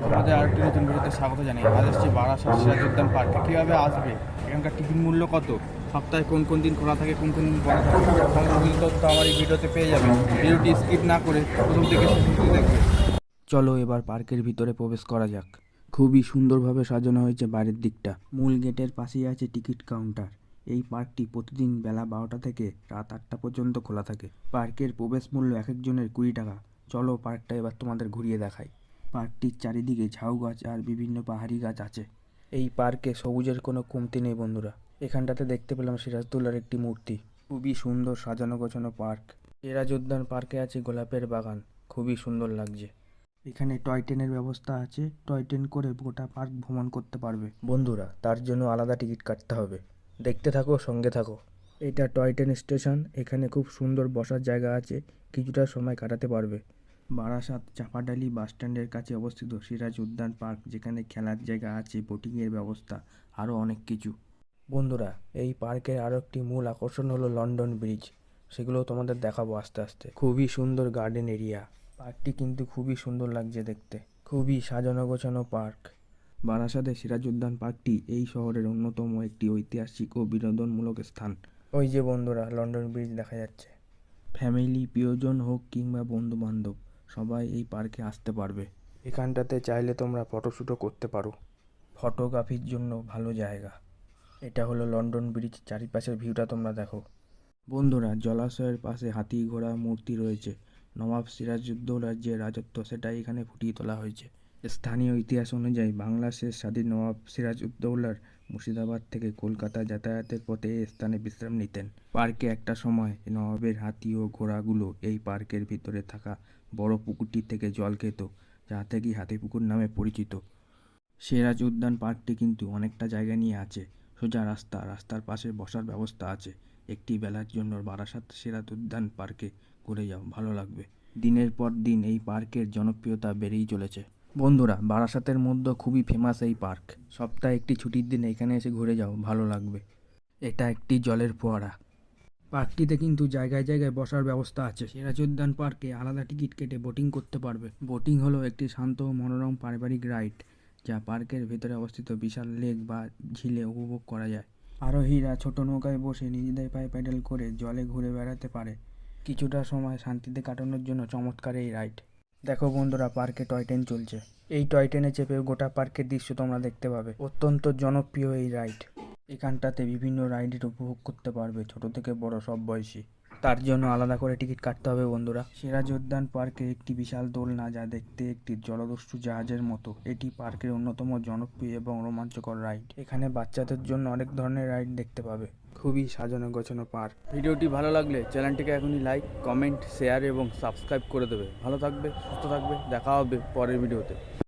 তোমাদের আরেকটি নতুন ভিডিওতে স্বাগত জানাই। আজ এসেছি বারাসাত সিরাজ উদ্যান পার্কে। কীভাবে আসবে, এখানকার টিকিট মূল্য কত, সপ্তাহে কোন কোন দিন খোলা থাকে, কোন কোন দিন বন্ধ থাকে, সমস্ত কিছু তথ্য আমার এই ভিডিওতে পেয়ে যাবে। ভিডিওটি স্কিপ না করে প্রথম থেকে শেষ পর্যন্ত দেখবে। চলো এবার পার্কের ভিতরে প্রবেশ করা যাক। খুবই সুন্দরভাবে সাজানো হয়েছে বাইরের দিকটা। মূল গেটের পাশেই আছে টিকিট কাউন্টার। এই পার্কটি প্রতিদিন বেলা 12টা থেকে রাত 8টা পর্যন্ত খোলা থাকে। পার্কের প্রবেশ মূল্য এক একজনের 20 টাকা। চলো পার্কটা এবার তোমাদের ঘুরিয়ে দেখাই। পার্কটির চারিদিকে ঝাউ গাছ আর বিভিন্ন পাহাড়ি গাছ আছে। এই পার্কে সবুজের কোনো কমতি নেই বন্ধুরা। এখানটাতে দেখতে পেলাম সিরাজদৌল্লার একটি মূর্তি। খুবই সুন্দর সাজানো গোছানো পার্ক। সিরাজ উদ্যান পার্কে আছে গোলাপের বাগান, খুবই সুন্দর লাগছে। এখানে টয় ট্রেনের ব্যবস্থা আছে, টয় ট্রেন করে গোটা পার্ক ভ্রমণ করতে পারবে বন্ধুরা। তার জন্য আলাদা টিকিট কাটতে হবে। দেখতে থাকো, সঙ্গে থাকো। এটা টয় ট্রেন স্টেশন। এখানে খুব সুন্দর বসার জায়গা আছে, কিছুটা সময় কাটাতে পারবে। বারাসাত চাপাডালি বাসস্ট্যান্ডের কাছে অবস্থিত সিরাজ উদ্যান পার্ক, যেখানে খেলার জায়গা আছে, বোটিংয়ের ব্যবস্থা, আরও অনেক কিছু। বন্ধুরা, এই পার্কের আরও একটি মূল আকর্ষণ হলো লন্ডন ব্রিজ। সেগুলো তোমাদের দেখাবো আস্তে আস্তে। খুবই সুন্দর গার্ডেন এরিয়া। পার্কটি কিন্তু খুবই সুন্দর লাগছে দেখতে। খুবই সাজানো গোছানো পার্ক। বারাসাতের সিরাজ উদ্যান পার্কটি এই শহরের অন্যতম একটি ঐতিহাসিক ও বিনোদনমূলক স্থান। ওই যে বন্ধুরা, লন্ডন ব্রিজ দেখা যাচ্ছে। ফ্যামিলি, প্রিয়জন হোক কিংবা বন্ধু বান্ধব, সবাই এই পার্কে আসতে পারবে। এখানটাতে চাইলে তোমরা ফটোশ্যুটও করতে পারো। ফটোগ্রাফির জন্য ভালো জায়গা। এটা হলো লন্ডন ব্রিজ। চারিপাশের ভিউটা তোমরা দেখো বন্ধুরা। জলাশয়ের পাশে হাতি ঘোড়া মূর্তি রয়েছে। নবাব সিরাজউদ্দৌলার যে রাজত্ব, সেটাই এখানে ফুটিয়ে তোলা হয়েছে। স্থানীয় ইতিহাস অনুযায়ী বাংলার শেষ স্বাধীন নবাব সিরাজউদ্দৌলার মুর্শিদাবাদ থেকে কলকাতা যাতায়াতের পথে এই স্থানে বিশ্রাম নিতেন। পার্কে একটা সময় নবাবের হাতি ও ঘোড়াগুলো এই পার্কের ভিতরে থাকা বড় পুকুরটি থেকে জল খেত, যা থেকেই হাতিপুকুর নামে পরিচিত। সিরাজ উদ্যান পার্কটি কিন্তু অনেকটা জায়গা নিয়ে আছে। সোজা রাস্তা, রাস্তার পাশে বসার ব্যবস্থা আছে। একটি বেলার জন্য বারাসাত সিরাজ উদ্যান পার্কে ঘুরে যাও, ভালো লাগবে। দিনের পর দিন এই পার্কের জনপ্রিয়তা বেড়েই চলেছে বন্ধুরা। বারাসাতের মধ্যে খুবই ফেমাস এই পার্ক। সপ্তাহে একটি ছুটির দিন এখানে এসে ঘুরে যাও, ভালো লাগবে। এটা একটি জলের ফোয়ারা। পার্কটিতে কিন্তু জায়গায় জায়গায় বসার ব্যবস্থা আছে। সিরাজ উদ্যান পার্কে আলাদা টিকিট কেটে বোটিং করতে পারবে। বোটিং হলো একটি শান্ত ও মনোরম পারিবারিক রাইড, যা পার্কের ভেতরে অবস্থিত বিশাল লেক বা ঝিলে উপভোগ করা যায়। আরোহীরা ছোট নৌকায় বসে নিজেদের পায়ে প্যাডেল করে জলে ঘুরে বেড়াতে পারে। কিছুটা সময় শান্তিতে কাটানোর জন্য চমৎকার এই রাইড। দেখো বন্ধুরা, পার্কে টয় ট্রেন চলছে। এই টয় ট্রেনে চেপে গোটা পার্কের দৃশ্য তোমরা দেখতে পাবে। অত্যন্ত জনপ্রিয় এই রাইড। এখানটাতে বিভিন্ন রাইডের উপভোগ করতে পারবে ছোট থেকে বড় সব বয়সী। তার জন্য আলাদা করে টিকিট কাটতে হবে বন্ধুরা। সিরাজ উদ্যান পার্কে একটি বিশাল দোলনা, যা দেখতে একটি জলদস্যু জাহাজের মতো। এটি পার্কের অন্যতম জনপ্রিয় এবং রোমাঞ্চকর রাইড। এখানে বাচ্চাদের জন্য অনেক ধরনের রাইড দেখতে পাবে। খুবই সাজানো গোছানো পার্ক। ভিডিওটি ভালো লাগলে চ্যানেলটিকে এখনই লাইক, কমেন্ট, শেয়ার এবং সাবস্ক্রাইব করে দেবে। ভালো থাকবে, সুস্থ থাকবে। দেখা হবে পরের ভিডিওতে।